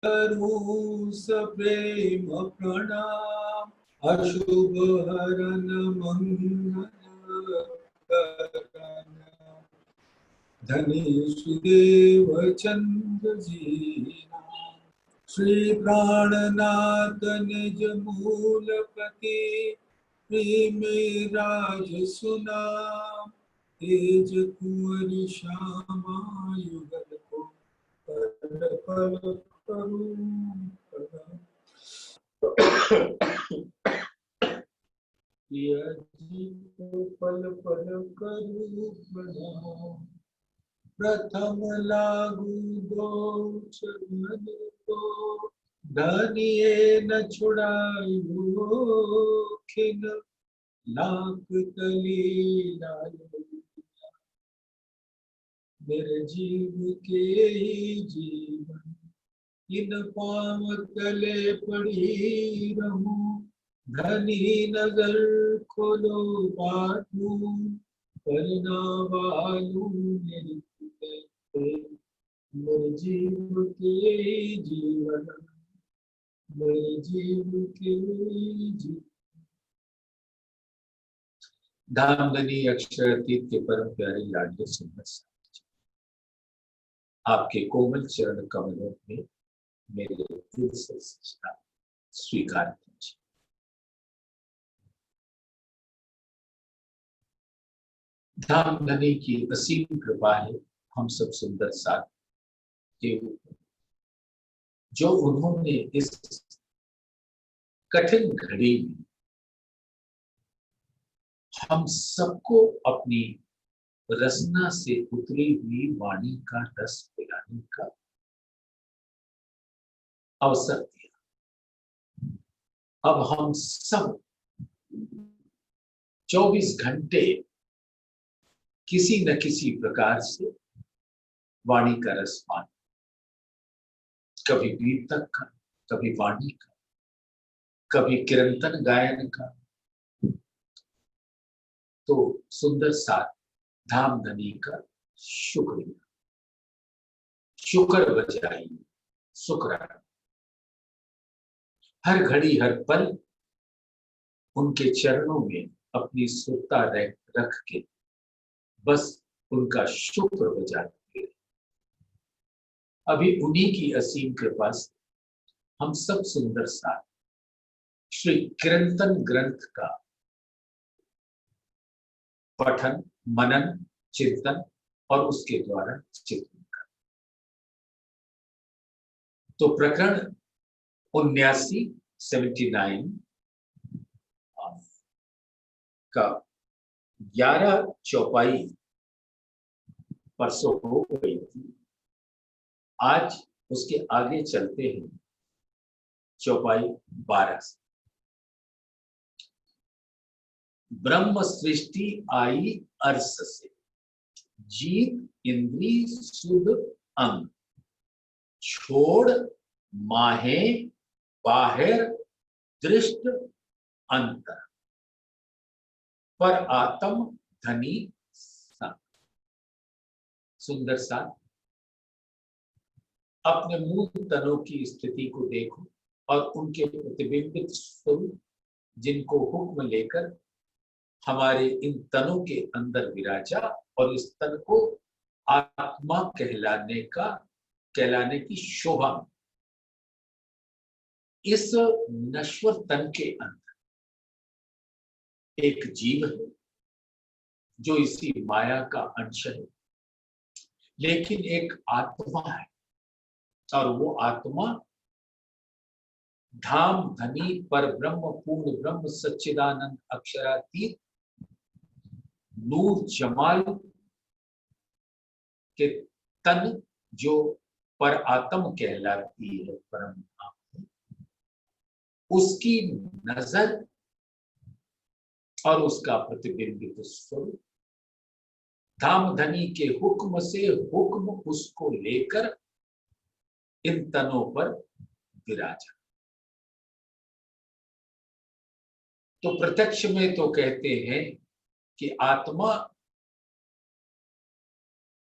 करूं सप्रेम प्रणाम, अशुभ हरन मंगल करण, धनी सुदेव चंद्र जी, श्री प्राणनाथ निज मूलपति, राज सुनाम, तेज कुंवर श्यामा युगल को पल पल करूं प्रणाम। जी को पल पल करूं प्रणाम, प्रथम लागू दो चरण को, धनिये न छुड़ायो खिन, लाख तली लायो, मेरे जीव के ही जीवन, इन पाँव तले पड़ी रहूं, धनी नजर खोलो बाटू, करना वालू मेरे जीव के जीवन, मेरे जीव के जीवन। धामधनी अक्षरातीत के परम प्यारे लाडले सुंदर आपके कोमल चरण कमलों में मेरे दिल से सजता स्वीकार कीजिए। धामधनी की असीम कृपा है हम सब सुंदर साथ के ऊपर, जो उन्होंने इस कठिन घड़ी में हम सबको अपनी रसना से उतरी हुई वाणी का रस पिलाने का अवसर दिया। अब हम सब 24 घंटे किसी न किसी प्रकार से वाणी का रस पान, कभी कीर्तन का, कभी वाणी का, कभी कीर्तन गायन का। तो सुंदर साथ धामधनी का शुक्रिया, शुक्र बजाइए, शुक्राना। हर घड़ी हर पल उनके चरणों में अपनी सुरता रख के बस उनका शुक्र बजाते हैं। अभी उन्हीं की असीम कृपा से हम सब सुंदर साथ श्री कीर्तन ग्रंथ का पठन, मनन, चिंतन और उसके द्वारा चिंतन कर। तो प्रकरण 79 का 11 चौपाई परसों हो गई थी। आज उसके आगे चलते हैं चौपाई 12 से। ब्रह्म सृष्टि आई अर्श से, जीत इंद्री सुध अंग, छोड़ माहे बाहिर दृष्ट अंतर, पर आत्म धनी संग। सुंदर सा अपने मूल तनों की स्थिति को देखो और उनके प्रतिबिंबित स्वरूप जिनको हुक्म लेकर हमारे इन तनों के अंदर विराजा और इस तन को आत्मा कहलाने की शोभा, इस नश्वर तन के अंदर एक जीव है जो इसी माया का अंश है, लेकिन एक आत्मा है और वो आत्मा धाम धनी पर ब्रह्म पूर्ण ब्रह्म सच्चिदानंद अक्षरातीत नूर जमाल के तन जो पर आत्म कहलाती है, परम धाम, उसकी नजर और उसका प्रतिबिंबित स्वरूप धामधनी के हुक्म से हुक्म उसको लेकर इन तनों पर विराजा। तो प्रत्यक्ष में तो कहते हैं कि आत्मा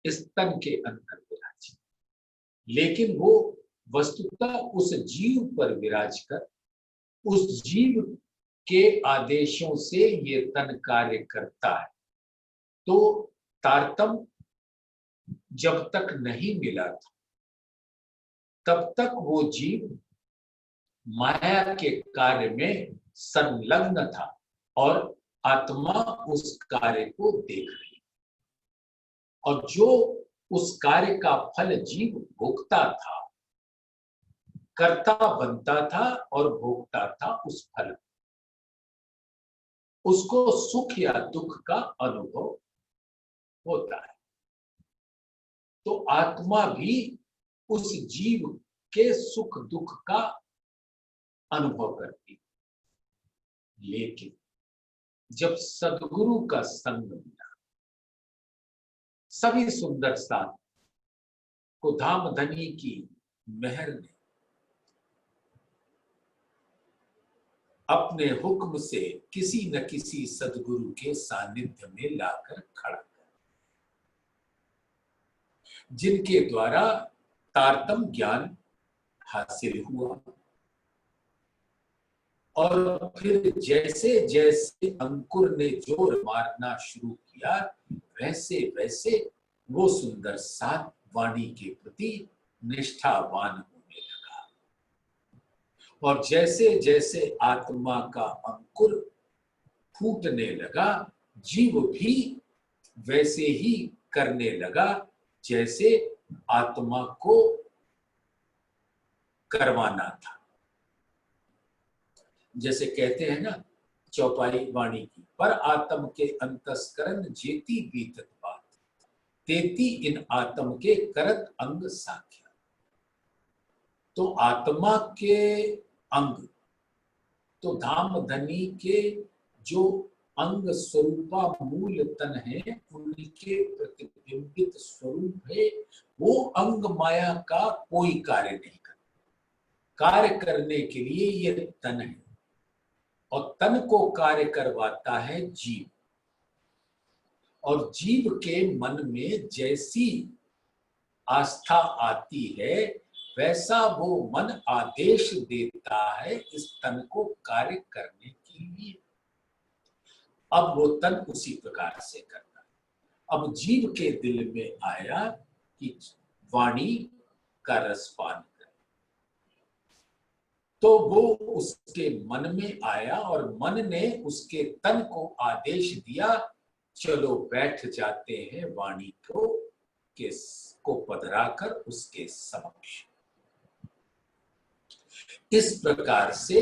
इस तन के अंदर विराजी, लेकिन वो वस्तुतः उस जीव पर विराज कर उस जीव के आदेशों से ये तन कार्य करता है। तो तारतम्य जब तक नहीं मिला था तब तक वो जीव माया के कार्य में संलग्न था और आत्मा उस कार्य को देख रही, और जो उस कार्य का फल जीव भोगता था, कर्ता बनता था और भोगता था उस फल, उसको सुख या दुख का अनुभव होता है। तो आत्मा भी उस जीव के सुख दुख का अनुभव करती, लेकिन जब सद्गुरु का संग मिला, सभी सुंदर साथ को धामधनी की मेहर ने अपने हुक्म से किसी न किसी सद्गुरु के सानिध्य में लाकर खड़ा कर, जिनके द्वारा तारतम्य ज्ञान हासिल हुआ। और फिर जैसे जैसे अंकुर ने जोर मारना शुरू किया, वैसे वैसे वो सुंदर साथ वाणी के प्रति निष्ठावान होने लगा। और जैसे जैसे आत्मा का अंकुर फूटने लगा, जीव भी वैसे ही करने लगा जैसे आत्मा को करवाना था। जैसे कहते हैं ना चौपाई वाणी की, पर आत्म के अंतस्करण जेती बीतत बात, तेती इन आत्म के करत अंग साख्या। तो आत्मा के अंग, तो धामधनी के जो अंग स्वरूपा मूल तन है, उनके प्रतिबिंबित स्वरूप है, वो अंग माया का कोई कार्य नहीं करता। कार्य करने के लिए ये तन है, और तन को कार्य करवाता है जीव। और जीव के मन में जैसी आस्था आती है, वैसा वो मन आदेश देता है इस तन को कार्य करने के लिए। अब वो तन उसी प्रकार से करता है। अब जीव के दिल में आया कि वाणी का रसपान, तो वो उसके मन में आया और मन ने उसके तन को आदेश दिया, चलो बैठ जाते हैं वाणी को पधराकर उसके समक्ष। इस प्रकार से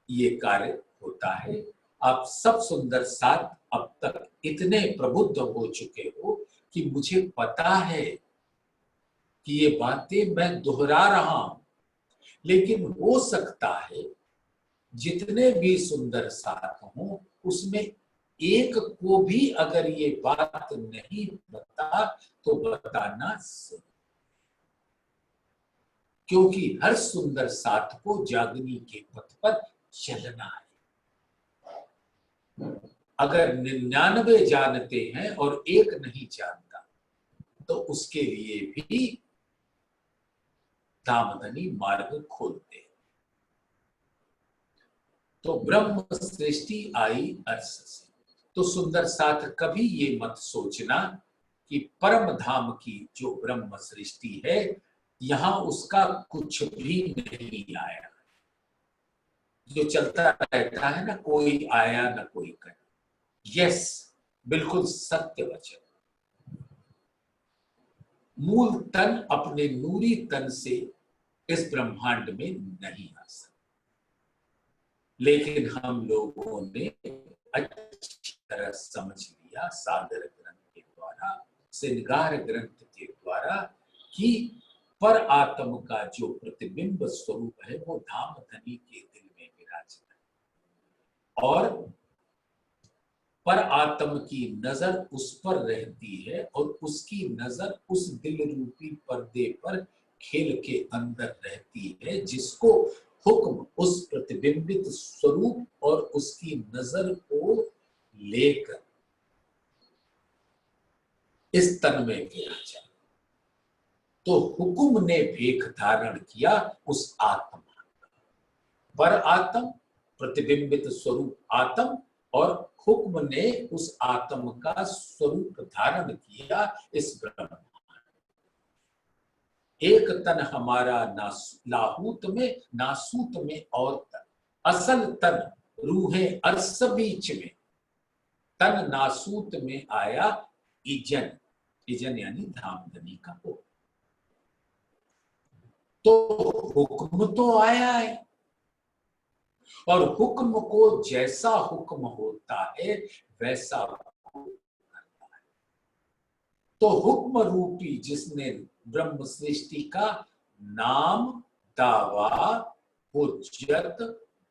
ये कार्य होता है। आप सब सुंदर साथ अब तक इतने प्रबुद्ध हो चुके हो कि मुझे पता है कि ये बातें मैं दोहरा रहा हूं, लेकिन हो सकता है जितने भी सुंदर साथ हों, उसमें एक को भी अगर ये बात नहीं पता तो बताना सही, क्योंकि हर सुंदर साथ को जागनी के पथ पर चलना है। अगर 99 जानते हैं और एक नहीं जानता, तो उसके लिए भी धामधनी मार्ग खोलते हैं। तो ब्रह्म सृष्टि आई अर्श से। तो सुंदर साथ कभी ये मत सोचना कि परम धाम की जो ब्रह्म सृष्टि है, यहां उसका कुछ भी नहीं आया। जो चलता रहता है ना, कोई आया ना कोई गया। यस, बिल्कुल सत्य वचन। मूल तन अपने नूरी तन से इस ब्रह्मांड में नहीं आ सकता, लेकिन हम लोगों ने अच्छी तरह समझ लिया सागर ग्रंथ के द्वारा, श्रृंगार ग्रंथ के द्वारा, कि पर आत्म का जो प्रतिबिंब स्वरूप है वो धामधनी के दिल में विराजित है, और पर आत्म की नजर उस पर रहती है और उसकी नजर उस दिल रूपी पर्दे पर खेल के अंदर रहती है, जिसको हुक्म उस प्रतिबिंबित स्वरूप और उसकी नजर को लेकर इस तन में विराजा। तो हुक्म ने भेख धारण किया उस आत्मा, पर आत्म प्रतिबिंबित स्वरूप आत्म, और हुक्म ने उस आत्म का स्वरूप धारण किया इस ब्रह्म। एक तन हमारा लाहूत में, नासूत में और तन, असल तन रूहे अर्श बीच में, तन नासूत में आया इजन, इजन यानी धामधनी का हो। तो हुक्म तो आया है, और हुक्म को जैसा हुक्म होता है वैसा करता है। तो हुक्म रूपी जिसने ब्रह्म सृष्टि का नाम, दावा, हुज्जत,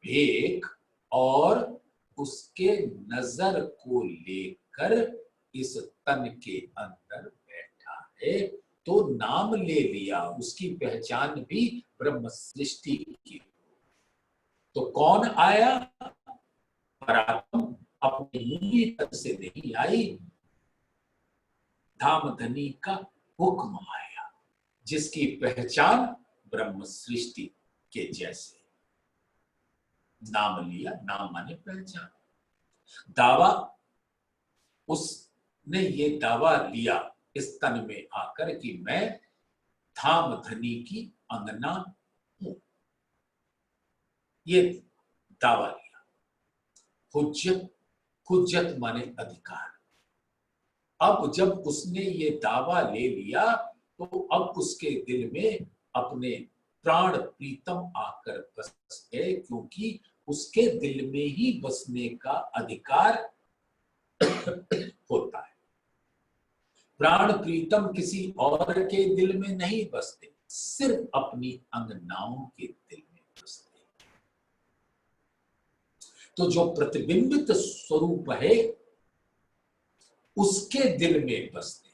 भेख और उसके नजर को लेकर इस तन के अंदर बैठा है, तो नाम ले लिया, उसकी पहचान भी ब्रह्म सृष्टि की। तो कौन आया? परात्म अपनी मूली तक से नहीं आई, धामधनी का हुक्म आया, जिसकी पहचान ब्रह्म सृष्टि के जैसे। नाम लिया, नाम माने पहचान। दावा, उसने ये दावा लिया इस तन में आकर कि मैं धामधनी की अंगना हूं, ये दावा लिया। हुज्जत, हुज्जत माने अधिकार। अब जब उसने ये दावा ले लिया तो अब उसके दिल में अपने प्राण प्रीतम आकर बस गए, क्योंकि उसके दिल में ही बसने का अधिकार होता है। प्राण प्रीतम किसी और के दिल में नहीं बसते, सिर्फ अपनी अंगनाओं के दिल में बसते। तो जो प्रतिबिंबित स्वरूप है उसके दिल में बसते।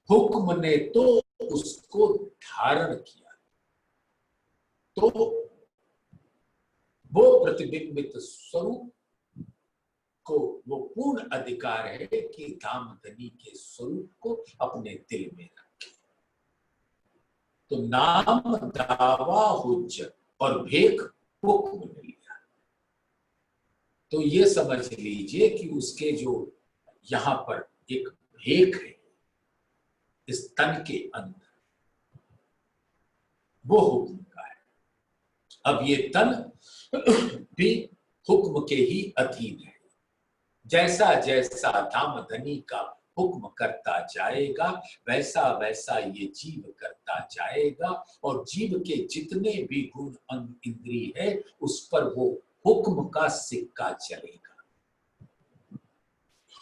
हुक्म ने तो उसको धारण किया, तो वो प्रतिबिंबित स्वरूप को वो पूर्ण अधिकार है कि धामधनी के स्वरूप को अपने दिल में रखे। तो नाम, दावा, हुज्जत और भेख हुक्म ने लिया। तो ये समझ लीजिए कि उसके जो यहां पर एक भेख है इस तन के अंदर, वो हुक्म का है। अब ये तन भी हुक्म के ही अधीन है। जैसा जैसा धामधनी का हुक्म करता जाएगा वैसा वैसा ये जीव करता जाएगा, और जीव के जितने भी गुण अंग इंद्रिय है उस पर वो हुक्म का सिक्का चलेगा।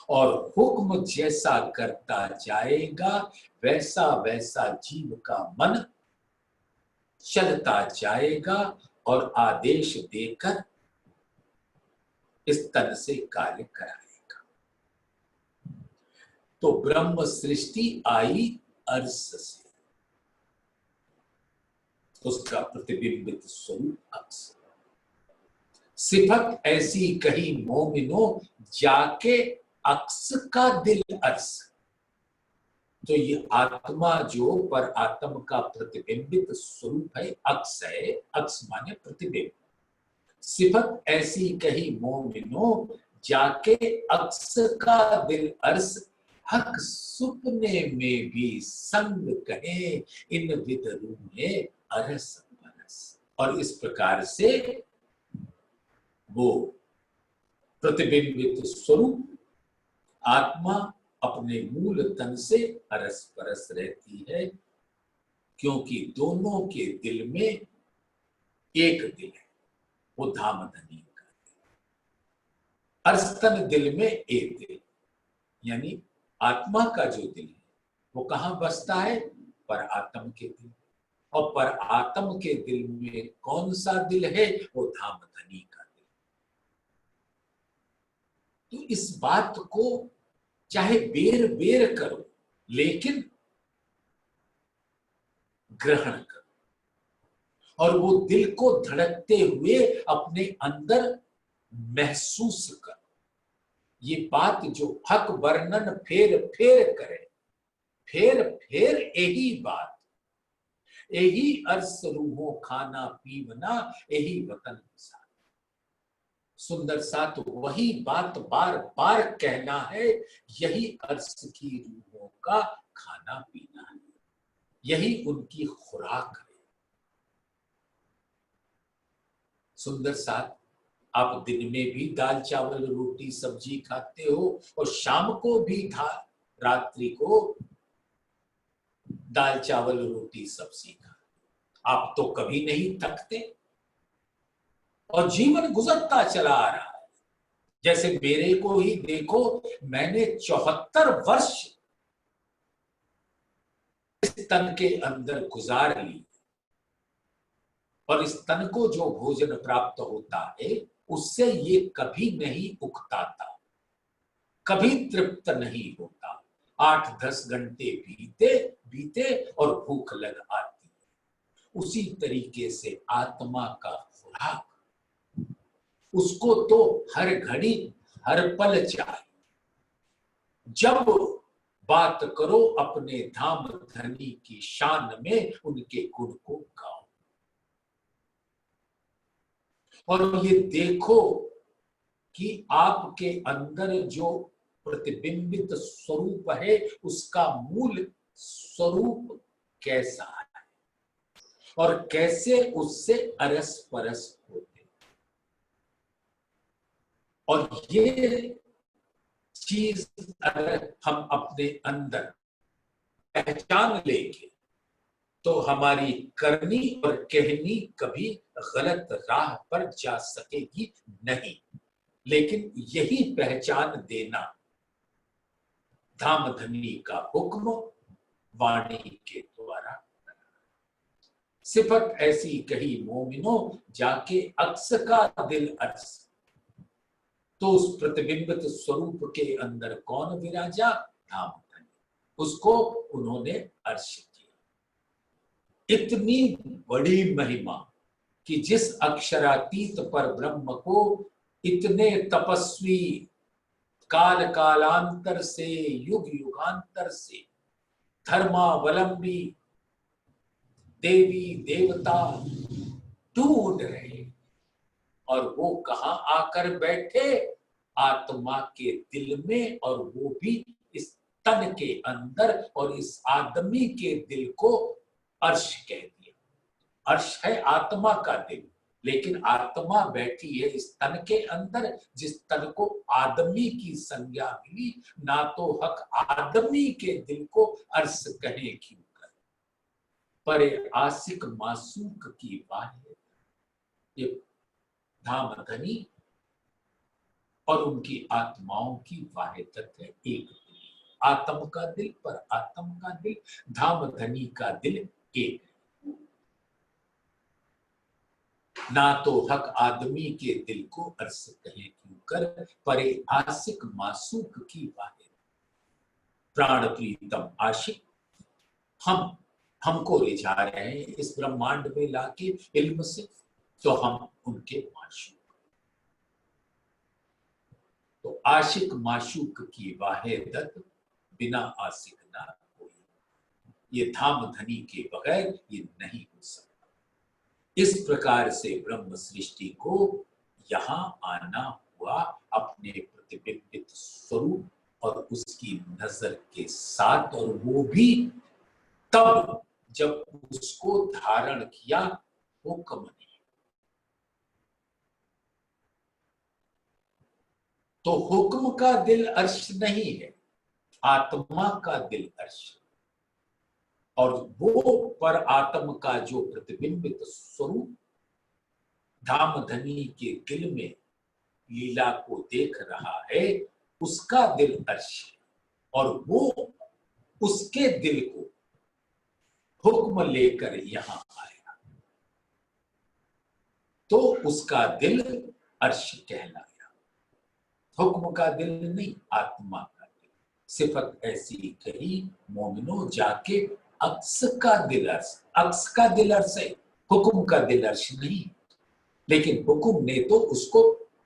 और हुक्म जैसा करता जाएगा वैसा वैसा जीव का मन चलता जाएगा और आदेश देकर इस तन से कार्य कराएगा। तो ब्रह्म सृष्टि आई अर्श से, उसका प्रतिबिंबित स्वरूप अक्स। सिफत ऐसी कही मोमिनो जाके अक्स का दिल अर्श। तो ये आत्मा जो पर आत्म का प्रतिबिंबित स्वरूप है, अक्स है, अक्स माने प्रतिबिंब। सिफत ऐसी कही मोमिनो जाके अक्स का दिल अर्श, हक सुपने में भी संग कहे इन विदरू में अरस बरस। और इस प्रकार से वो प्रतिबिंबित स्वरूप आत्मा अपने मूल तन से अरस परस रहती है, क्योंकि दोनों के दिल में एक दिल है, वो धामधनी का दिल। अर्स्तन दिल में एक दिल, यानी आत्मा का जो दिल है वो कहां बसता है? पर आत्म के दिल। और पर आत्म के दिल में कौन सा दिल है? वो धामधनी का दिल। तो इस बात को चाहे बेर बेर करो लेकिन ग्रहण करो, और वो दिल को धड़कते हुए अपने अंदर महसूस करो। ये बात जो हक वर्णन फेर फेर करे, फेर फेर यही बात, यही अर्स रूहों खाना पीवना, यही वतन सा। सुंदर सा तो वही बात बार बार कहना है, यही अर्स की रूहों का खाना पीना है, यही उनकी खुराक है। सुंदर सा, आप दिन में भी दाल चावल रोटी सब्जी खाते हो और शाम को भी रात्रि को दाल चावल रोटी सब्जी खा, आप तो कभी नहीं थकते और जीवन गुजरता चला आ रहा है। जैसे मेरे को ही देखो, मैंने 74 वर्ष इस तन के अंदर गुजार ली और इस तन को जो भोजन प्राप्त होता है उससे ये कभी नहीं उकताता, कभी तृप्त नहीं होता। 8-10 घंटे बीते बीते और भूख लग आती है। उसी तरीके से आत्मा का खुराक, उसको तो हर घड़ी हर पल चाहिए। जब बात करो अपने धाम धनी की शान में, उनके गुण को गाओ और ये देखो कि आपके अंदर जो प्रतिबिंबित स्वरूप है उसका मूल स्वरूप कैसा है और कैसे उससे अरस परस होते। और ये चीज अगर हम अपने अंदर पहचान लेंगे तो हमारी करनी और कहनी कभी गलत राह पर जा सकेगी नहीं। लेकिन यही पहचान देना धाम धनी का हुक्म वाणी के द्वारा। सिफत ऐसी कही मोमिनो, जाके अक्स का दिल अर्स। तो उस प्रतिबिंबित स्वरूप के अंदर कौन विराजा? धाम धनी। उसको उन्होंने अर्श किया। इतनी बड़ी महिमा कि जिस अक्षरातीत पर ब्रह्म को इतने तपस्वी काल कालांतर से, युग युगांतर से धर्मावलंबी देवी देवता ढूंढ रहे, और वो कहां आकर बैठे? आत्मा के दिल में, और वो भी इस तन के अंदर। और इस आदमी के दिल को अर्श कह दिया। अर्श है आत्मा का दिल, लेकिन आत्मा बैठी है इस तन के अंदर, जिस तन को आदमी की संज्ञा मिली। ना तो हक आदमी के दिल को अर्श कहे क्यों कर, पर आशिक मासूक की वाहियत। ये धाम धनी और उनकी आत्माओं की वाहिदत है, एक दिल। आत्म का दिल पर आत्म का दिल, धाम धनी का दिल एक। ना तो हक आदमी के दिल को अर्स कहे क्यों कर, परे आशिक मासूक की वाहिद। प्राण प्रीतम आशिक हमको रिझा रहे हैं इस ब्रह्मांड में लाके इल्म से, तो हम उनके माशूक। तो आशिक माशूक की वाहिदत, बिना आशिक ना कोई। ये धाम धनी के बगैर ये नहीं हो सकता। इस प्रकार से ब्रह्म सृष्टि को यहां आना हुआ अपने प्रतिबिंबित स्वरूप और उसकी नजर के साथ, और वो भी तब जब उसको धारण किया हुक्म ने। तो हुक्म का दिल अर्श नहीं है, आत्मा का दिल अर्श। और वो पर आत्म का जो प्रतिबिंबित स्वरूप धाम धनी के दिल में लीला को देख रहा है, उसका दिल अर्श है। और वो उसके दिल को हुक्म लेकर यहां आया, तो उसका दिल अर्श कहलाया। हुक्म का दिल नहीं, आत्मा का दिल। सिफत ऐसी कही मोमिनो, जाके अक्स का दिल अर्श। अक्स का दिल अर्श है, हुक्म का दिल अर्श नहीं। लेकिन हुक्म ने तो उसको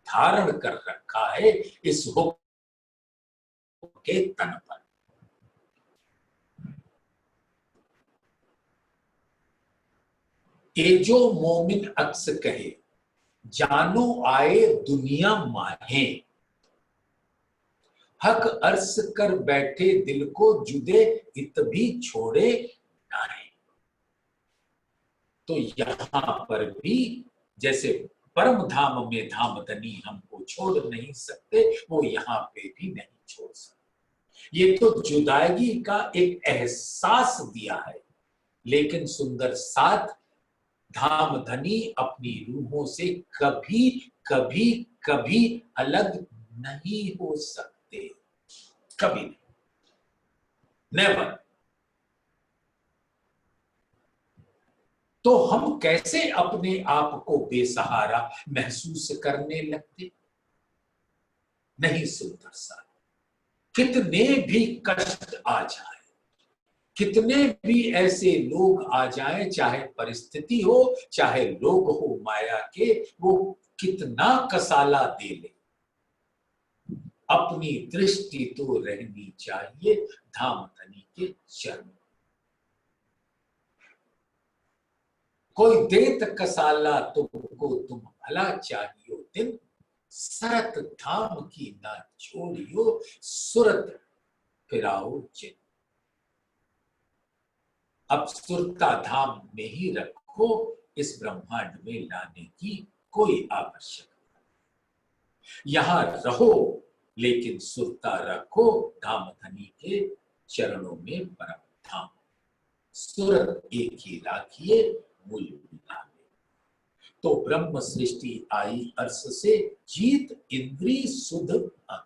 धारण कर रखा है इस हुक्म के तन पर। ए जो मोमिन अक्स कहे, जानो आए दुनिया माहे, हक अर्स कर बैठे दिल को जुदे इत भी छोड़े नाहे। तो यहां पर भी जैसे परम धाम में धाम धनी हमको छोड़ नहीं सकते, वो यहां पे भी नहीं छोड़ सकते। ये तो जुदाई का एक एहसास दिया है, लेकिन सुंदर साथ धाम धनी अपनी रूहों से कभी कभी कभी अलग नहीं हो सकते, कभी नहीं, नेवर। तो हम कैसे अपने आप को बेसहारा महसूस करने लगते? नहीं सुंदर सा, कितने भी कष्ट आ जाए, कितने भी ऐसे लोग आ जाएं, चाहे परिस्थिति हो चाहे लोग हो माया के, वो कितना कसाला दे ले, अपनी दृष्टि तो रहनी चाहिए धाम धनी के चरण। कोई देत कसाला तुमको तुम भला चाहियो दिन, सरत धाम की ना छोड़ियो सुरत फिराओ जिन। अब सुरता धाम में ही रखो, इस ब्रह्मांड में लाने की कोई आवश्यकता नहीं। यहां रहो लेकिन सुरता रखो धाम धनी के चरणों में परम धाम। सुरत एक ही राखिए मूल मिलावे। तो ब्रह्म सृष्टि आई अर्श से, जीत इंद्री सुध अंग।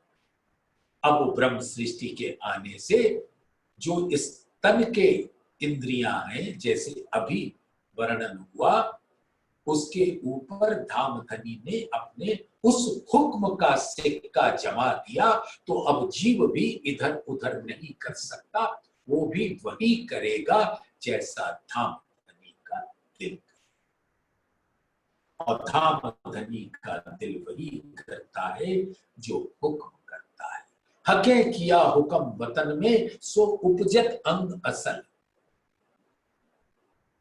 अब ब्रह्म सृष्टि के आने से जो इस तन के इंद्रियां हैं, जैसे अभी वर्णन हुआ, उसके ऊपर धाम धनी ने अपने उस हुक्म का सिक्का जमा दिया। तो अब जीव भी इधर उधर नहीं कर सकता, वो भी वही करेगा जैसा धाम धनी का दिल। और धाम धनी का दिल वही करता है जो हुक्म करता है। हके किया हुक्म वतन में, सो उपजत अंग असल।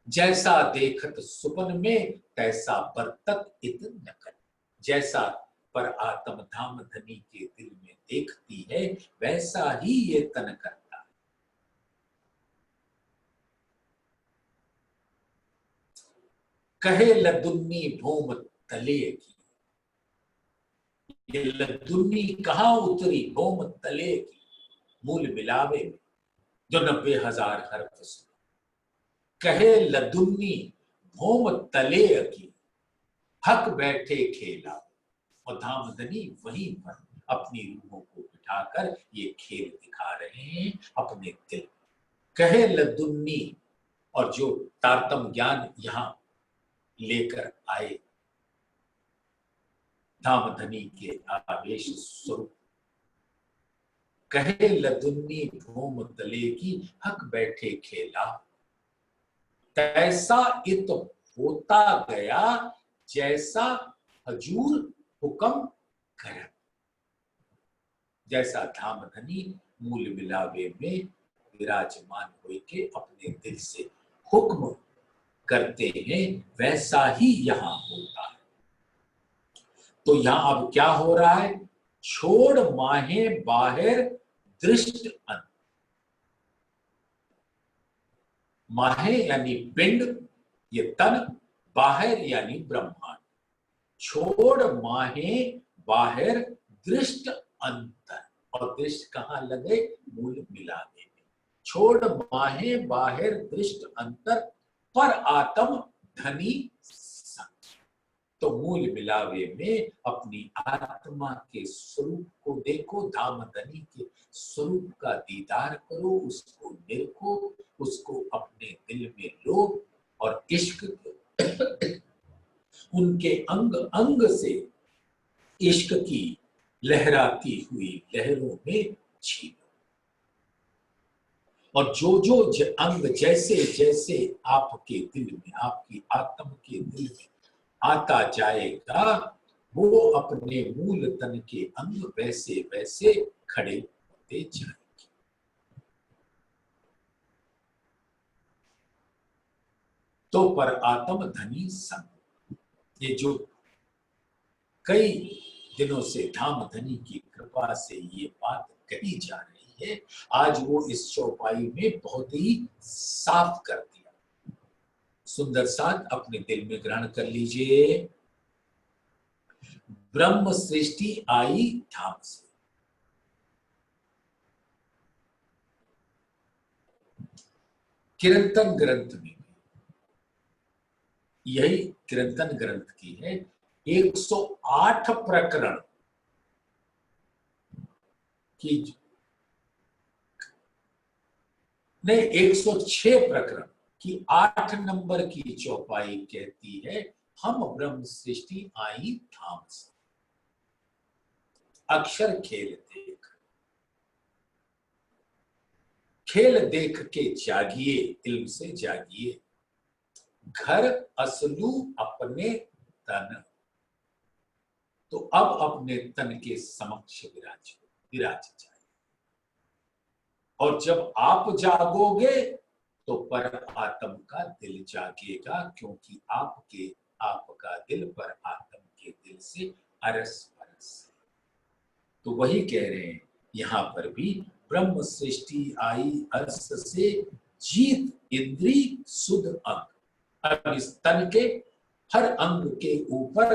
जैसा देखत सुपन में, तैसा बरतत इत नकल। जैसा पर आत्म धाम धनी के दिल में देखती है, वैसा ही ये तन करता है। कहे लदुन्नी भूम तले की, ये लदुन्नी कहां उतरी, भूम तले की मूल मिलावे में, जो 90,000 हर्फ से। कहे लदुन्नी भूम तले की, हक बैठे खेला। और धाम धनी वहीं पर अपनी रूहों को बिठाकर ये खेल दिखा रहे हैं अपने दिल। कहे लदुन्नी, और जो तारतम ज्ञान यहां लेकर आए धाम धनी के आवेश स्वरूप, कहे लदुन्नी भूम तले की, हक बैठे खेला। तैसा इत होता गया, जैसा हजूर हुक्म करे। जैसा धाम धनी मूल मिलावे में विराजमान होके अपने दिल से हुक्म करते हैं, वैसा ही यहां होता है। तो यहां अब क्या हो रहा है? छोड़ माहे बाहर दृष्ट अंत। माहे यानी पिंड, ये तन, बाहर यानी ब्रह्मांड। छोड़ माहे बाहर दृष्ट अंतर। और दृष्ट कहां लगे? मूल मिलावे में। छोड़ माहे बाहर दृष्ट अंतर, पर आत्म धनी संग। तो मूल मिलावे में अपनी आत्मा के स्वरूप को देखो, धाम धनी के स्वरूप का दीदार करो, उसको देखो, उसको अपने दिल में लो और इश्क उनके अंग अंग से इश्क की लहराती हुई लहरों में छीनो। और जो अंग जैसे जैसे आपके दिल में, आपकी आत्मा के दिल में आता जाएगा, वो अपने मूल तन के अंग वैसे वैसे खड़े होते जाएंगे। तो पर आत्म धनी संग। ये जो कई दिनों से धाम धनी की कृपा से ये बात कही जा रही है, आज वो इस चौपाई में बहुत ही साफ कर दिया। सुंदर साथ अपने दिल में ग्रहण कर लीजिए। ब्रह्म सृष्टि आई धाम से। कीर्तन ग्रंथ में यही कीर्तन ग्रंथ की है 108 प्रकरण की ने 106 प्रकरण की 8 नंबर की चौपाई कहती है, हम ब्रह्म सृष्टि आई धाम से। अक्षर खेल देख, खेल देख के जागिए, इल्म से जागिए। घर असलू अपने तन, तो अब अपने तन के समक्ष विराज जाए। और जब आप जागोगे तो पर आत्म का दिल जागेगा, क्योंकि आपका दिल पर आत्म के दिल से अरस परस है। तो वही कह रहे हैं यहां पर भी, ब्रह्म सृष्टि आई अर्श से, जीत इंद्री सुध अंग। अब इस तन के हर अंग के ऊपर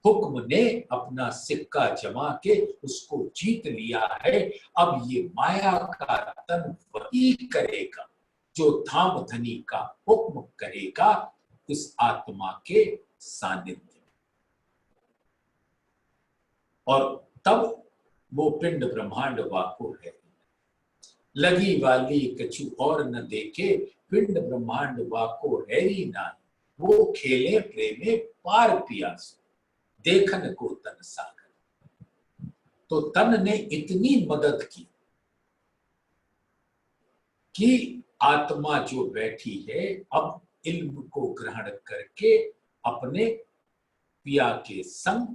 हुक्म ने अपना सिक्का जमा के उसको जीत लिया है। अब ये माया का तन वही करेगा जो धाम धनी का हुक्म करेगा इस आत्मा के सानिध्य में। और तब वो पिंड ब्रह्मांड वाको है, लगी वाली कछु और न देखे, पिंड ब्रह्मांड वाको हैरी ना, वो खेले प्रेमे पार पियास, देखन को तन सागर। तो तन ने इतनी मदद की कि आत्मा जो बैठी है अब इल्म को ग्रहण करके अपने पिया के संग,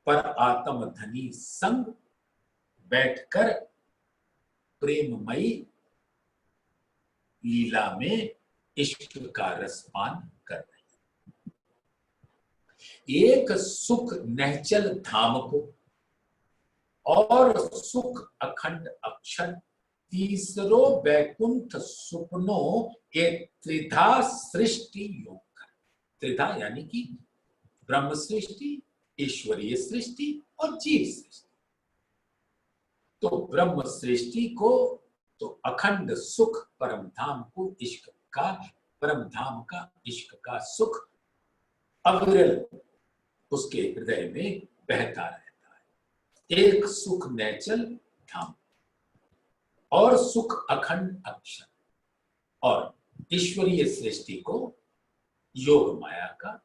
पर आत्म धनी संग बैठकर प्रेममयी लीला में इश्क का रसपान कर रही। एक सुख नहचल धाम को, और सुख अखंड अक्षर, तीसरो बैकुंठ सुपनो, ये त्रिधा सृष्टि योग कर। त्रिधा यानी कि ब्रह्म सृष्टि, ईश्वरीय सृष्टि और जीव सृष्टि। तो ब्रह्म सृष्टि को, तो अखंड सुख परम धाम को, इश्क का, परम धाम का इश्क का सुख अविरल उसके हृदय में बहता रहता है। एक सुख नैचल धाम और सुख अखंड अक्षर, और ईश्वरीय सृष्टि को योग माया का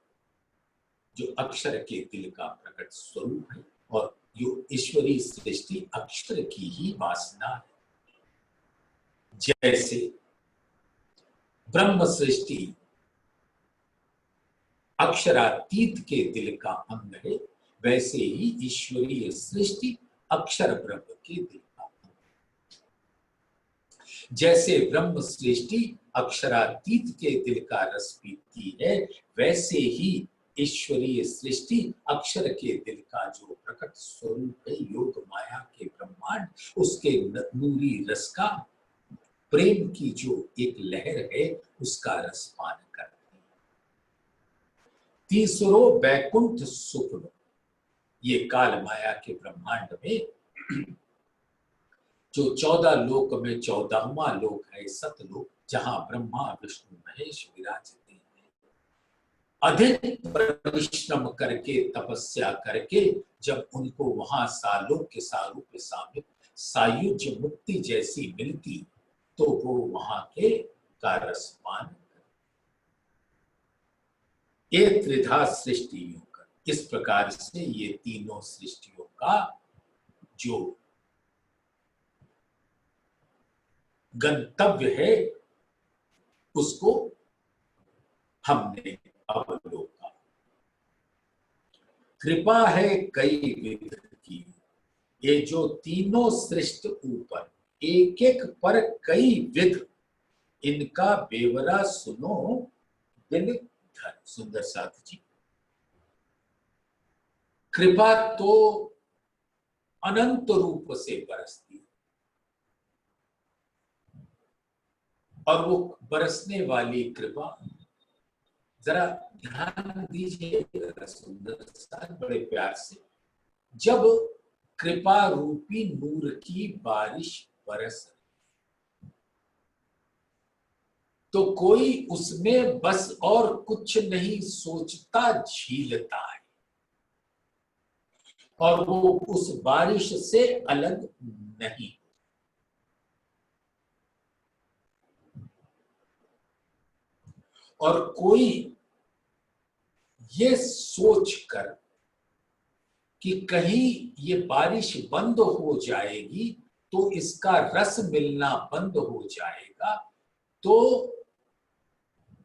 जो अक्षर के दिल का प्रकट स्वरूप है, और जो ईश्वरीय सृष्टि अक्षर की ही वासना है। जैसे ब्रह्म सृष्टि अक्षरातीत के दिल का अंग है, वैसे ही ईश्वरीय सृष्टि अक्षर ब्रह्म के दिल का अंग है। जैसे ब्रह्म सृष्टि अक्षरातीत के दिल का रस पीती है, वैसे ही ईश्वरीय सृष्टि अक्षर के दिल का जो प्रकट स्वरूप है, योग माया के ब्रह्मांड, उसके नूरी रस का, प्रेम की जो एक लहर है, उसका रसपान करते हैं। तीसरो बैकुंठ सुपनो, ये काल माया के ब्रह्मांड में जो 14 लोक में 14वां लोक है सतलोक, जहां ब्रह्मा विष्णु महेश विराजते हैं। अधिक परिश्रम करके, तपस्या करके जब उनको वहां सालों के सारूप सामित सायुज्य मुक्ति जैसी मिलती, तो वो वहां के का रसपान करते। ये त्रिधा सृष्टि योग, इस प्रकार से ये तीनों सृष्टियों का जो गंतव्य है, उसको हमने अवलोका। कृपा है कई विध की, ये जो तीनों सृष्टि ऊपर एक एक पर कई विध, इनका बेवरा सुनो बिन धन। सुंदर साथ जी, कृपा तो अनंत रूप से बरसती है, और वो बरसने वाली कृपा, जरा ध्यान दीजिए सुंदर साथ बड़े प्यार से, जब कृपा रूपी नूर की बारिश बरस तो कोई उसमें बस और कुछ नहीं सोचता, झीलता है, और वो उस बारिश से अलग नहीं। और कोई ये सोचकर कि कहीं ये बारिश बंद हो जाएगी तो इसका रस मिलना बंद हो जाएगा, तो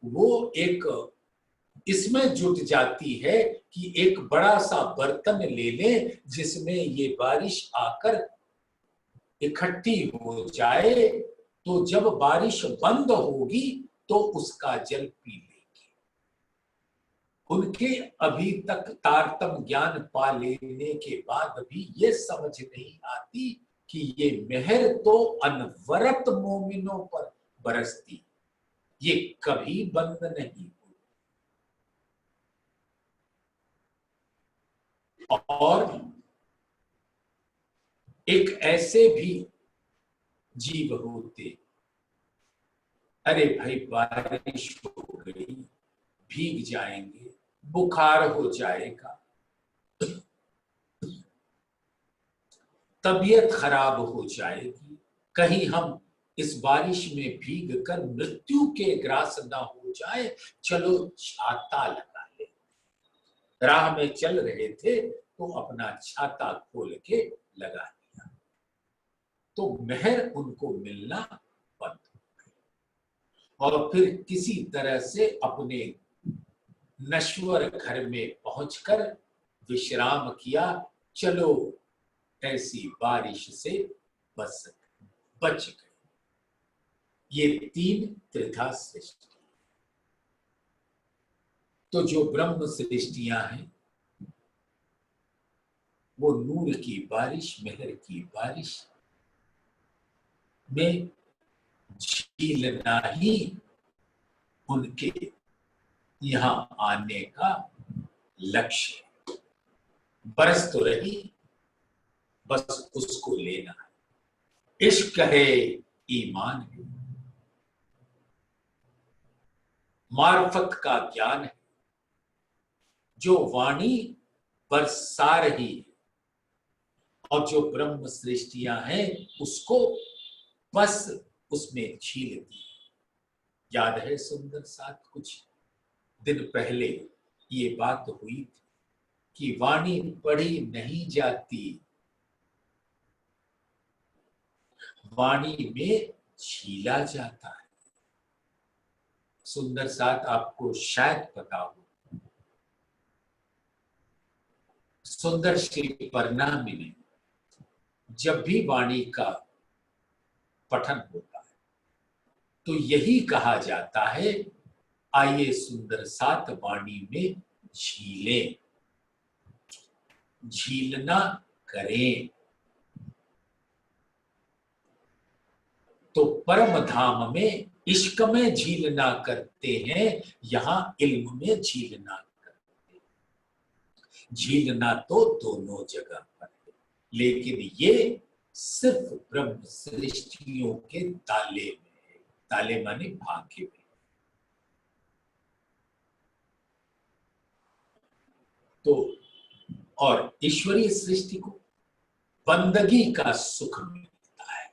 वो एक इसमें जुट जाती है कि एक बड़ा सा बर्तन ले लें जिसमें ये बारिश आकर इकट्ठी हो जाए, तो जब बारिश बंद होगी तो उसका जल पी लेगी। उनके अभी तक तारतम ज्ञान पा लेने के बाद भी ये समझ नहीं आती कि ये मेहर तो अनवरत मोमिनों पर बरसती, ये कभी बंद नहीं। और एक ऐसे भी जीव होते, अरे भाई बारिश हो गई, भीग जाएंगे, बुखार हो जाएगा, तबीयत खराब हो जाएगी, कहीं हम इस बारिश में भीग कर मृत्यु के ग्रास ना हो जाए, चलो छाता लगा ले। राह में चल रहे थे तो अपना छाता खोल के लगा दिया, तो मेहर उनको मिलना बंद हो गई। और फिर किसी तरह से अपने नश्वर घर में पहुंचकर विश्राम किया, चलो ऐसी बारिश से बच गए। ये तीन त्रिधा सृष्टि, तो जो ब्रह्म सृष्टियां हैं वो नूर की बारिश, मेहर की बारिश में झीलना ही उनके यहां आने का लक्ष्य है। बरस तो रही, बस उसको लेना है। इश्क है, ईमान है, मार्फत का ज्ञान है, जो वाणी बरसा रही है, और जो ब्रह्म सृष्टियां हैं उसको बस उसमें झील दी। याद है सुंदर साथ, कुछ दिन पहले ये बात हुई थी कि वाणी पढ़ी नहीं जाती, वाणी में झीला जाता है। सुंदर साथ आपको शायद पता हो, सुंदर श्री परिणामी में जब भी वाणी का पठन होता है तो यही कहा जाता है, आइए सुंदर साथ वाणी में झीलें, झीलना करें। तो परम धाम में इश्क में झीलना करते हैं, यहां इल्म में झीलना करते हैं। झीलना तो दोनों जगह पर है, लेकिन ये सिर्फ ब्रह्म सृष्टियों के ताले में है। ताले माने भाग्य में। तो और ईश्वरीय सृष्टि को बंदगी का सुख मिलता है।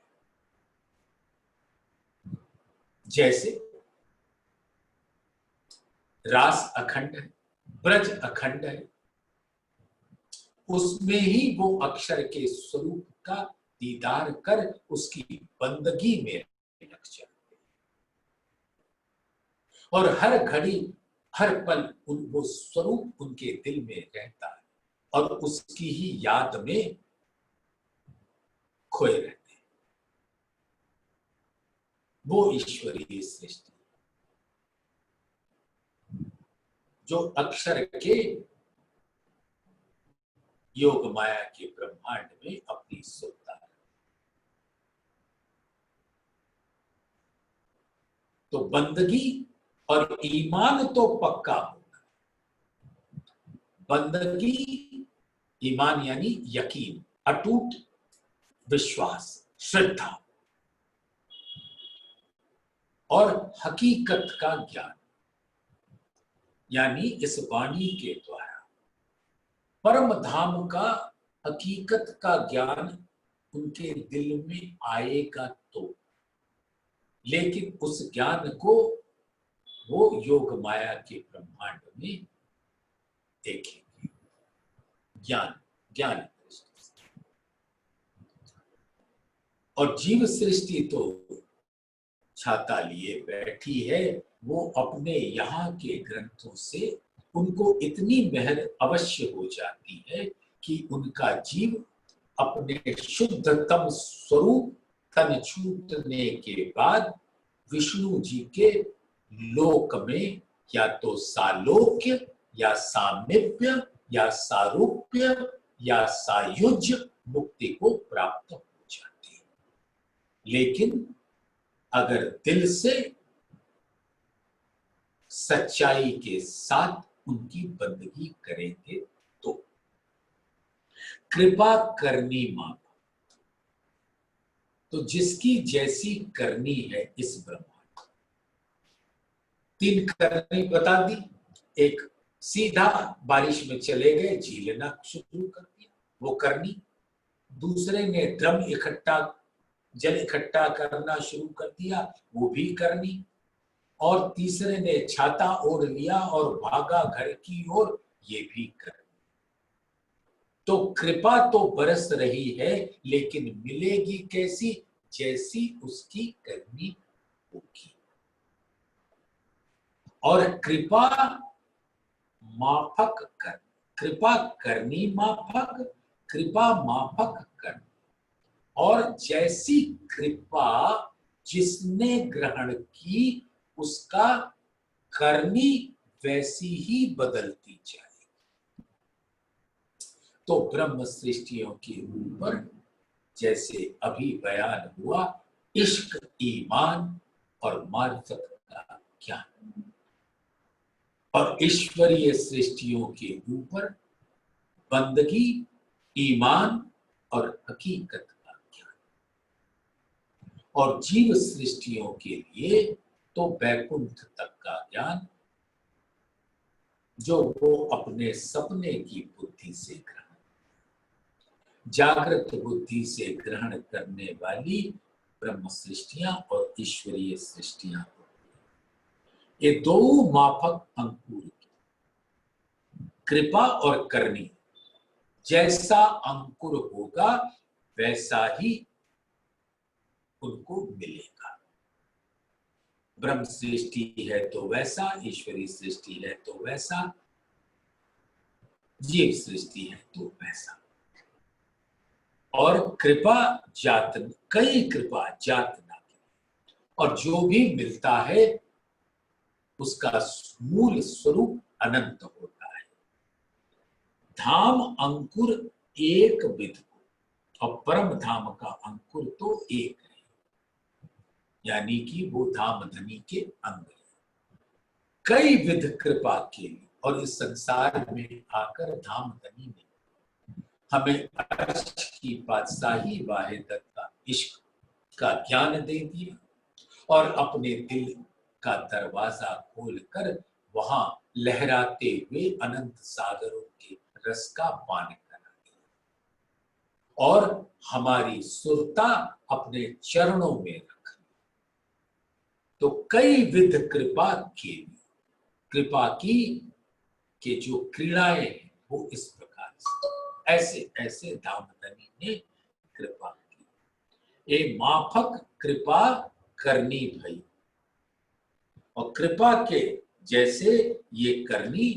जैसे रास अखंड है, ब्रज अखंड है, उसमें ही वो अक्षर के स्वरूप का दीदार कर उसकी बंदगी में लग जाते, और हर घड़ी हर पल वो स्वरूप उनके दिल में रहता है, और उसकी ही याद में खोए रहते हैं। वो ईश्वरीय सृष्टि। जो अक्षर के योग माया के ब्रह्मांड में अपनी सुरता है। तो बंदगी और ईमान तो पक्का होगा। बंदगी, ईमान यानी यकीन, अटूट विश्वास, श्रद्धा और हकीकत का ज्ञान, यानी इस वाणी के द्वारा परम धाम का हकीकत का ज्ञान उनके दिल में आएगा तो, लेकिन उस ज्ञान को वो योग माया के ब्रह्मांड में देखेंगे। ज्ञान, ज्ञान दृष्टि। और जीव सृष्टि तो छाता लिए बैठी है, वो अपने यहाँ के ग्रंथों से उनको इतनी महर अवश्य हो जाती है कि उनका जीव अपने शुद्धतम स्वरूप तन छूटने के बाद विष्णु जी के लोक में या तो सालोक्य या सामीप्य या सारूप्य या सायुज्य मुक्ति को प्राप्त हो जाती है। लेकिन अगर दिल से सच्चाई के साथ उनकी बंदगी करेंगे तो कृपा करनी मांगो। तो जिसकी जैसी करनी है इस ब्रह्मांड, 3 करनी बता दी। एक, सीधा बारिश में चले गए, झीलना शुरू कर दिया, वो करनी। दूसरे ने ड्रम इकट्ठा, जल इकट्ठा करना शुरू कर दिया, वो भी करनी। और तीसरे ने छाता ओढ़ लिया और भागा घर की ओर, ये भी करनी। तो कृपा तो बरस रही है, लेकिन मिलेगी कैसी? जैसी उसकी करनी होगी। और कृपा माफक कर, कृपा करनी माफक, कृपा माफक कर। और जैसी कृपा जिसने ग्रहण की, उसका करनी वैसी ही बदलती जाएगी। तो ब्रह्म सृष्टियों के ऊपर जैसे अभी बयान हुआ, इश्क, ईमान और मार्फत का ज्ञान, और ईश्वरीय सृष्टियों के ऊपर बंदगी, ईमान और हकीकत का ज्ञान, और जीव सृष्टियों के लिए तो बैकुंठ तक का ज्ञान, जो वो अपने सपने की बुद्धि से ग्रहण, जागृत बुद्धि से ग्रहण करने वाली ब्रह्म सृष्टियां और ईश्वरीय सृष्टियां, ये दो माफक अंकुर, कृपा और करनी, जैसा अंकुर होगा वैसा ही उनको मिलेगा। ब्रह्म सृष्टि है तो वैसा, ईश्वरीय सृष्टि है तो वैसा, जीव सृष्टि है तो वैसा। और कृपा जात, कई कृपा जात ना, और जो भी मिलता है उसका मूल स्वरूप अनंत होता है। धाम अंकुर एक विध को, और परम धाम का अंकुर तो एक है, यानी कि वो धाम धनी के अंग है। कई विध कृपा के लिए, और इस संसार में आकर धाम धनी ने हमें अर्श की बादशाही वाहिदत का इश्क का ज्ञान दे दिया, और अपने दिल का दरवाजा खोलकर वहां लहराते हुए अनंत सागरों के रस का पान करा दिया, और हमारी सुरता अपने चरणों में रख। तो कई विध कृपा के लिए, कृपा की के जो क्रीड़ाएं हैं वो इस प्रकार से, ऐसे ऐसे धामधनी ने कृपा की। ये माफक कृपा करनी भई, और कृपा के जैसे ये करनी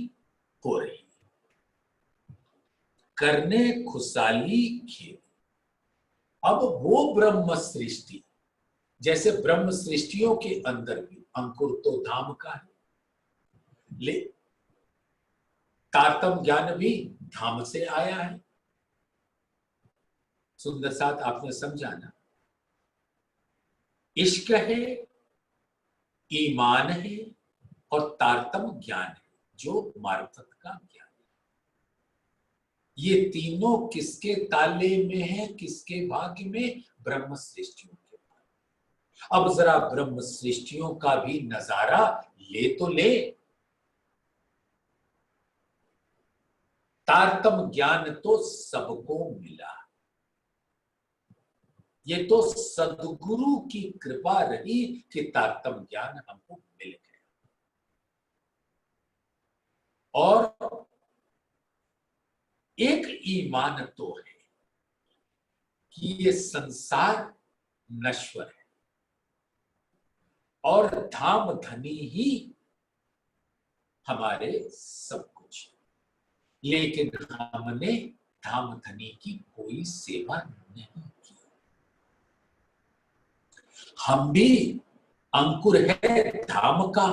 हो रही, करने खुशाली खेल। अब वो ब्रह्म सृष्टि, जैसे ब्रह्म सृष्टियों के अंदर भी अंकुर तो धाम का है, तारतम ज्ञान भी धाम से आया है। सुंदर साथ आपने समझा ना, इश्क है, ईमान है और तारतम ज्ञान है जो मार्फत का ज्ञान है। ये तीनों किसके ताले में है, किसके भाग्य में? ब्रह्म सृष्टियों के भाग्य। अब जरा ब्रह्म सृष्टियों का भी नजारा ले तो ले। तारतम ज्ञान तो सबको मिला, ये तो सदगुरु की कृपा रही कि तारतम ज्ञान हमको मिल गया। और एक ईमान तो है कि ये संसार नश्वर है और धाम धनी ही हमारे सब कुछ, लेकिन हमने धाम धनी की कोई सेवा नहीं की। हम भी अंकुर है धाम का,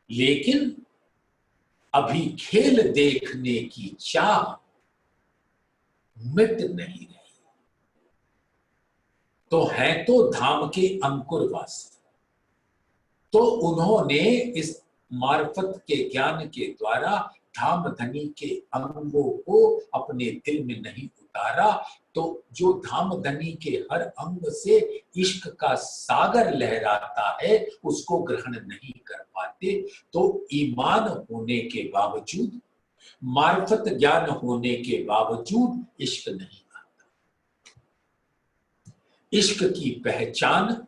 लेकिन अभी खेल देखने की चाह मिट नहीं रही। तो है तो धाम के अंकुरवासी, तो उन्होंने इस मार्फत के ज्ञान के द्वारा धाम धनी के अंगों को अपने दिल में नहीं उतारा। तो जो धाम धनी के हर अंग से इश्क का सागर लहराता है उसको ग्रहण नहीं कर पाते। तो ईमान होने के बावजूद, मार्फत ज्ञान होने के बावजूद इश्क नहीं आता। इश्क की पहचान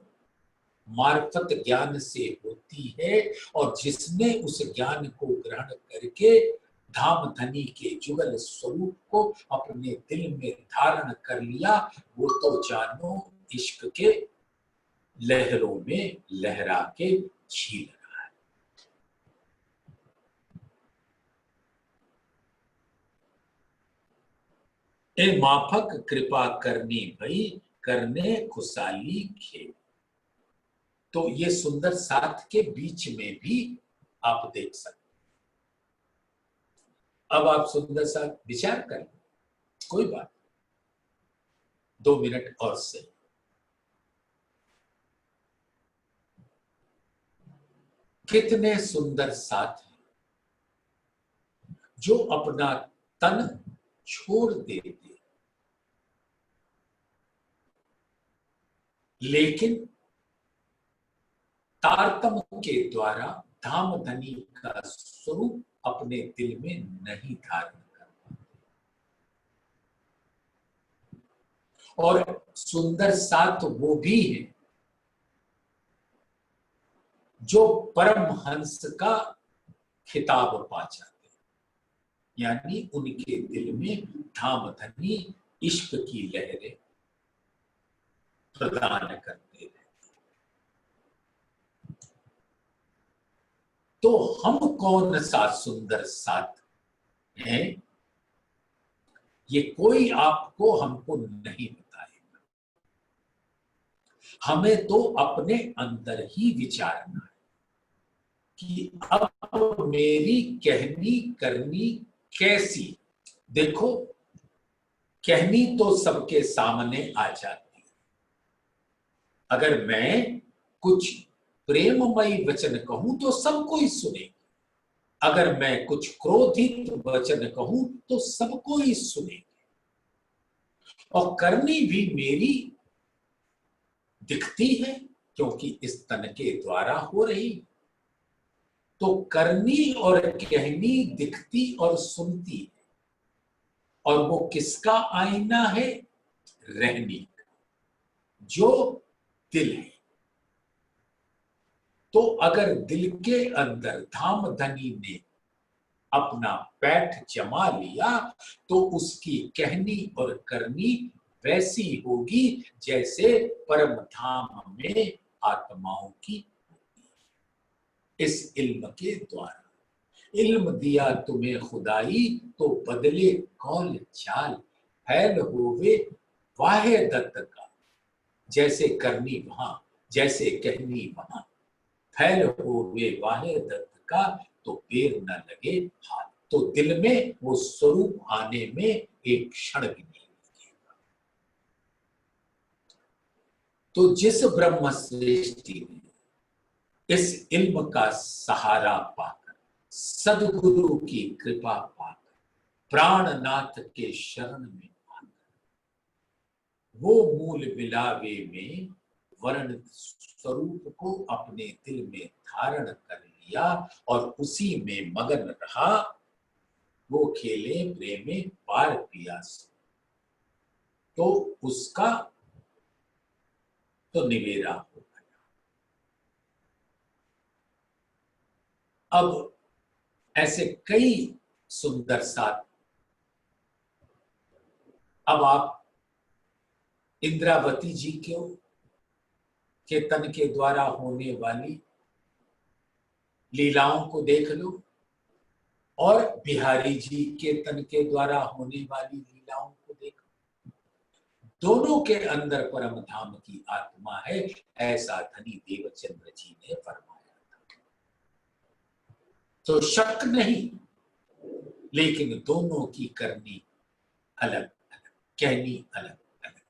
मार्फत ज्ञान से होती है, और जिसने उस ज्ञान को ग्रहण करके धाम धनी के जुगल स्वरूप को अपने दिल में धारण कर लिया, वो तो जानो इश्क के लहरों में लहरा के झील रहा है। ए माफक कृपा करनी भई, करने खुशाली खेल। तो ये सुंदर साथ के बीच में भी आप देख सकते। अब आप सुंदर साथ विचार करें, कोई बात 2 मिनट और से। कितने सुंदर साथ हैं जो अपना तन छोड़ देते, लेकिन तारतम के द्वारा धाम धनी का स्वरूप अपने दिल में नहीं धारण कर पाते। और सुंदर साथ वो भी है जो परमहंस का खिताब पा जाते, यानी उनके दिल में धाम धनी इश्क की लहरें प्रदान करते हैं। तो हम कौन सा सुंदर साथ है, ये कोई आपको हमको नहीं बताएगा। हमें तो अपने अंदर ही विचारना है कि अब मेरी कहनी करनी कैसी। देखो, कहनी तो सबके सामने आ जाती है। अगर मैं कुछ प्रेममयी वचन कहूं तो सबको ही सुनेगी, अगर मैं कुछ क्रोधित वचन कहूं तो सबको ही सुनेगी। और करनी भी मेरी दिखती है क्योंकि इस तन के द्वारा हो रही। तो करनी और कहनी दिखती और सुनती है, और वो किसका आईना है? रहनी का, जो दिल है। तो अगर दिल के अंदर धाम धनी ने अपना पैठ जमा लिया तो उसकी कहनी और करनी वैसी होगी जैसे परम धाम में आत्माओं की होती है। इस इल्म के द्वारा, इल्म दिया तुम्हें खुदाई तो बदले कौल चाल, फैल होवे वाहे दत्त का, जैसे करनी वहां जैसे कहनी वहां, फैल होवे वाहे दत्त का, तो बेर न लगे हाथ। तो दिल में वो स्वरूप आने में एक क्षण भी नहीं लगेगा। तो जिस ब्रह्म सृष्टि ने इस इल्म का सहारा पाकर, सदगुरु की कृपा पाकर, प्राणनाथ के शरण में आकर, वो मूल विलावे में वर्ण स्वरूप को अपने दिल में धारण कर लिया और उसी में मगन रहा, वो खेले प्रेमे पार पियास, तो उसका तो निवेरा हो गया। अब ऐसे कई सुंदर साथ, अब आप इंद्रावती जी के तन के द्वारा होने वाली लीलाओं को देख लो और बिहारी जी के तन के द्वारा होने वाली लीलाओं को देखो। दोनों के अंदर परम धाम की आत्मा है, ऐसा धनी देवचंद्र जी ने फरमाया था। तो शक नहीं, लेकिन दोनों की करनी अलग अलग, कहनी अलग अलग,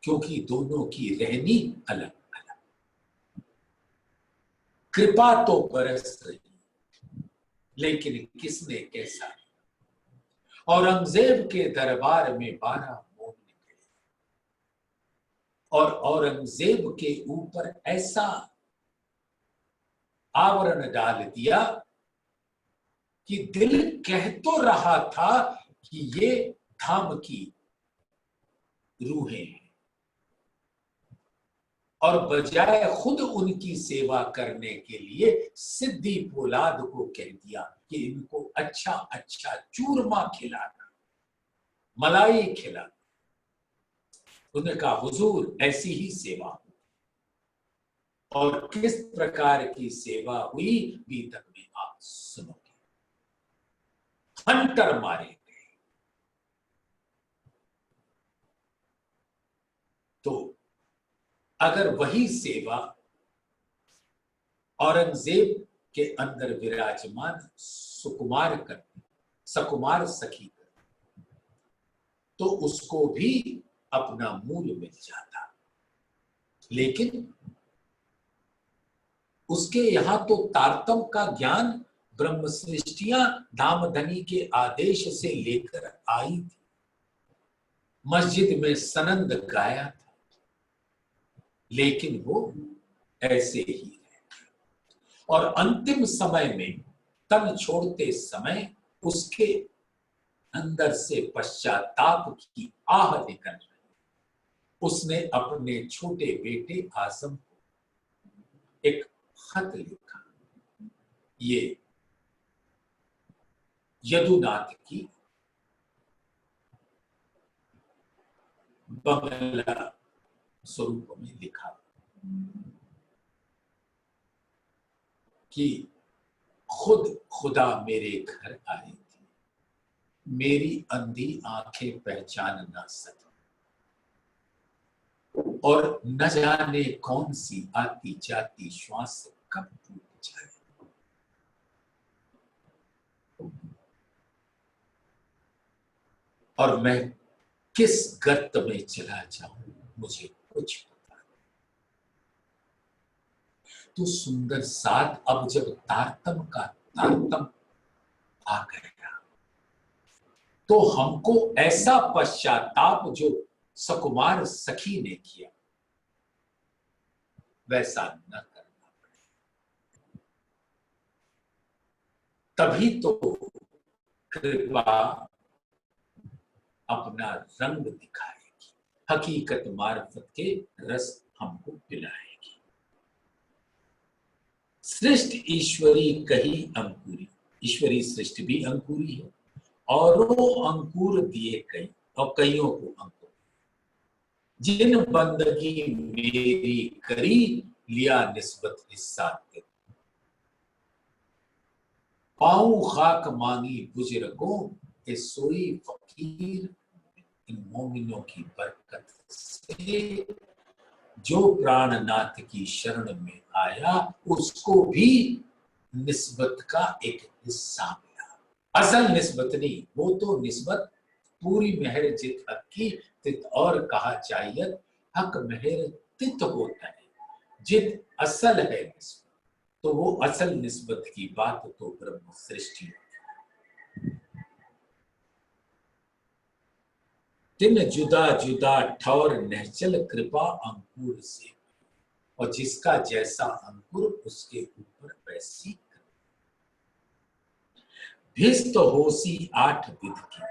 क्योंकि दोनों की रहनी अलग अलग। कृपा तो बरस रही, लेकिन किसने कैसा। औरंगजेब के दरबार में 12 मोम निकले और औरंगजेब के ऊपर ऐसा आवरण डाल दिया कि दिल कह तो रहा था कि ये धाम की रूहें हैं, और बजाय खुद उनकी सेवा करने के लिए सिद्धि पोलाद को कह दिया कि इनको अच्छा अच्छा चूरमा खिलाना, मलाई खिलाना। उन्होंने कहा हुजूर ऐसी ही सेवा हो। और किस प्रकार की सेवा हुई बीतक में आप सुनोगे। हंटर मारे गए। तो अगर वही सेवा औरंगजेब के अंदर विराजमान सुकुमार करती, सकुमार सखी करती, तो उसको भी अपना मूल मिल जाता। लेकिन उसके यहां तो तारतम का ज्ञान ब्रह्म सृष्टियां धामधनी के आदेश से लेकर आई थी। मस्जिद में सनंद गाया था, लेकिन वो ऐसे ही रहे। और अंतिम समय में तन छोड़ते समय उसके अंदर से पश्चाताप की आह निकल रही। उसने अपने छोटे बेटे आजम को एक खत लिखा। ये यदुनाथ की बंगला स्वरूप में लिखा कि खुद खुदा मेरे घर आए थे, मेरी अंधी आंखें पहचान ना सकी, और न जाने कौन सी आती जाती श्वास कब टूट जाए। और मैं किस गर्त में चला जाऊं मुझे कुछ पता नहीं। तो सुंदर साथ अब जब तारतम का तारतम आ गया, तो हमको ऐसा पश्चाताप जो सकुमार सखी ने किया वैसा न करना पड़े। तभी तो कृपा अपना रंग दिखाएगी, हकीकत मार्फत के रस हमको पिलाएगी। सृष्टि ईश्वरी कही अंकुरी, ईश्वरी सृष्टि भी अंकुरी है, और वो अंकुर दिए कई और कईयों को अंकुर। जिन बंदगी मेरी करी लिया निस्बत हिस्सा दे, पाऊं खाक मांगी बुजुर्गों के सोई फकीर। इन मोमिनों की बरकत से जो प्राणनाथ की शरण में आया उसको भी निस्बत का एक हिस्सा मिला। असल निस्बत नहीं, वो तो निस्बत पूरी मेहर जित हक की तित और कहा चाहिए हक मेहर तित होता है, जित असल है निस्बत, तो वो असल निस्बत की बात तो ब्रह्म सृष्टि। तिन जुदा जुदा ठौर नहचल कृपा अंकुर से, और जिसका जैसा अंकुर उसके ऊपर वैसी भिस्त होसी आठ विध की,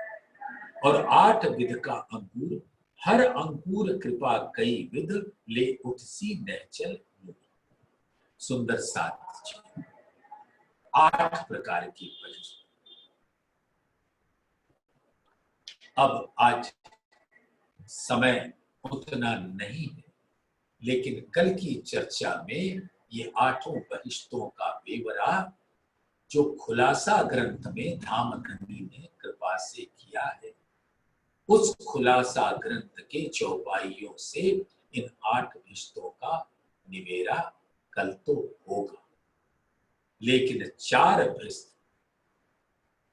और आठ विध का अंकुर, हर अंकुर कृपा कई विध ले उठसी नहचल। सुंदर साथ 8 प्रकार की परिस्थिति। अब आज समय उतना नहीं है, लेकिन कल की चर्चा में ये 8 बहिष्तों का बेवरा जो खुलासा ग्रंथ में धामधनी ने कृपा से किया है, उस खुलासा ग्रंथ के चौपाइयों से इन 8 बहिष्तों का निवेरा कल तो होगा, लेकिन 4 बहिष्त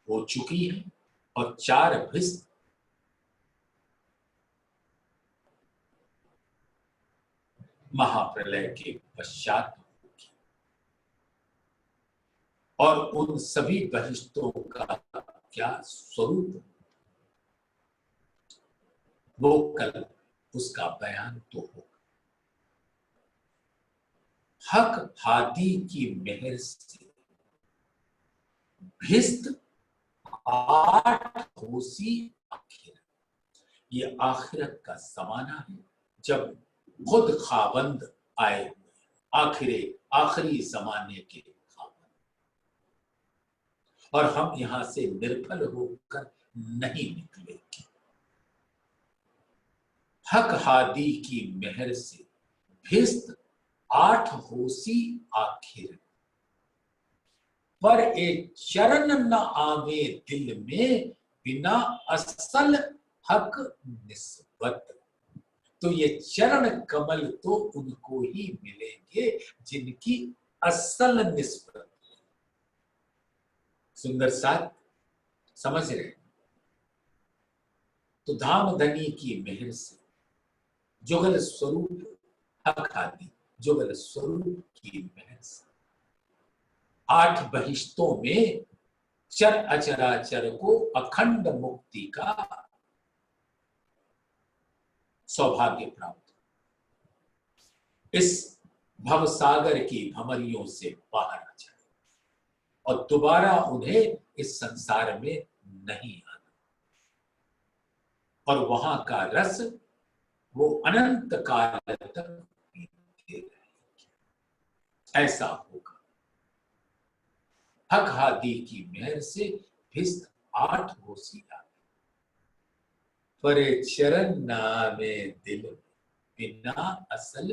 हो चुकी है और 4 बहिष्त महाप्रलय के पश्चात होगी, और उन सभी बहिष्तों का क्या स्वरूप वो कल उसका बयान तो होगा। हक हादी की मेहर से भिस्त 8 होसी आखिर, ये आखिरत का जमाना है जब खुद खाबंद आए हुए आखिरी जमाने के खाबंद, और हम यहां से निर्फल होकर नहीं निकलेंगे। हक हादी की मेहर से भिस्त 8 होसी आखिर, पर एक चरण न आवे दिल में बिना असल हक निस्बत। तो ये चरण कमल तो उनको ही मिलेंगे जिनकी असल निस्बत। सुंदर साथ समझ रहे? तो धामधनी की मेहर से जुगल स्वरूप हक आदि जुगल स्वरूप की मेहर से 8 बहिष्तों में चर अचराचर को अखंड मुक्ति का सौभाग्य प्राप्त, इस भवसागर की भमरियों से बाहर आ जाए और दोबारा उन्हें इस संसार में नहीं आना, और वहां का रस वो अनंत काल तक पीते रहेंगे। ऐसा होगा। हक हादी की मेहर से भिस्त 8 होसी आगे, परे चरण नामे दिल बिना असल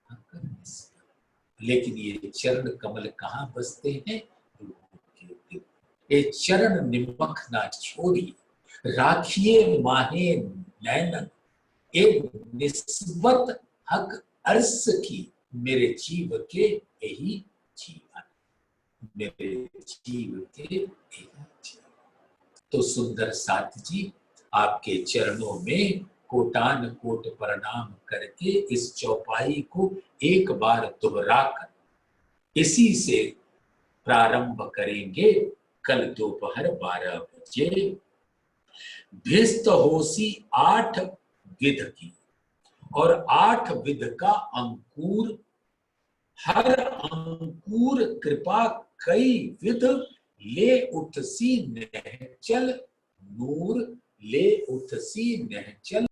हक निस्बत। लेकिन ये चरण कमल कहां बसते हैं? ये चरण निमख ना छोड़िए, राखिए माहे नैनन, एक निस्बत हक अर्स की, मेरे जीव के यही जीवन, मेरे जीव के यही जीवन। तो सुंदर साथ जी, आपके चरणों में कोटान कोट प्रणाम करके इस चौपाई को एक बार दोहराकर इसी से प्रारंभ करेंगे। कल दोपहर 12 बजे भिस्त होसी 8 विध की, और 8 विध का अंकुर, हर अंकुर कृपा कई विध ले उठसी नहचल नूर, ले उठसी नहचल